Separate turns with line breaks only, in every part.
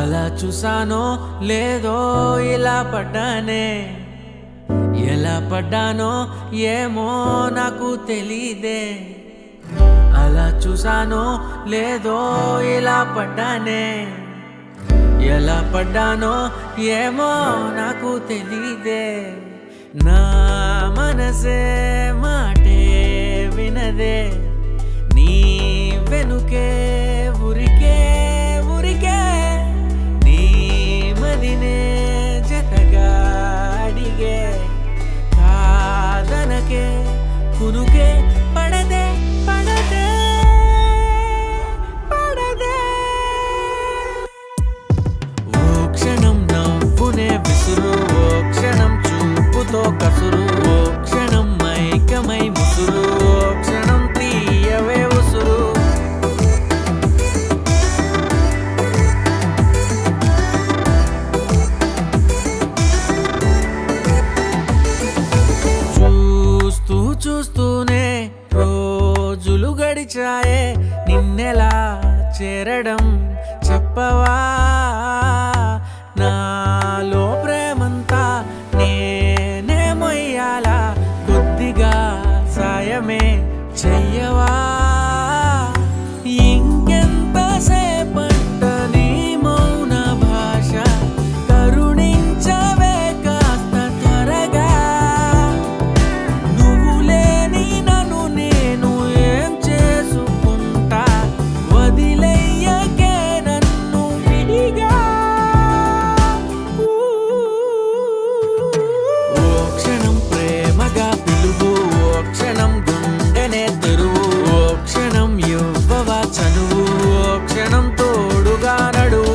అలా చూసానో లేదో ఇలా పడ్డానే, ఎలా పడ్డానో ఏమో నాకు తెలీదే. అలా చూసానో లేదో ఇలా పడ్డానే, ఎలా పడ్డానో ఏమో నాకు తెలీదే. నా మనసే మాటే వినదే, నీ వెనుకే ఉరికే ఉరికే, నీ మదినే జతగా అడిగే. కాదనకే కునుకే పడదే పడదే పడదే. ఓ క్షణం నవ్వునే విసురు, ఓ క్షణం చూపుతో కసురు, ఓ క్షణం మైకమై ముసురు, ఓ క్షణం తీయవే ఉసురు. చూస్తూ చూస్తూనే రోజులు గడిచాయే, నిన్నెలా చేరడం చెప్పవా. నాలో ప్రేమంతా నేనే మొయ్యాలా, కొద్దిగా సాయమే చెయ్యవా. ఇంకెంతసేపంట నీ మౌన భాష, కరుణించవే కాస్త త్వరగా. నువ్వు లేని నన్ను నేను ఏం చేసుకుంటా, వదిలేయకే నన్ను విడిగా. ఓ క్షణం ప్రేమగా పిలువు, ఓ క్షణం గుండెనే తెరువు, ఓ క్షణం ఇవ్వవా చనువు, ఓ క్షణం తోడుగా నడువు.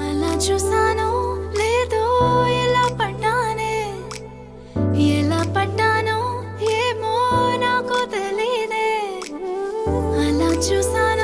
అలా చూసానో లేదో ఎలా పడ్డానే, ఎలా పడ్డానో ఏమో నాకు తెలీదే. అలా చూసానో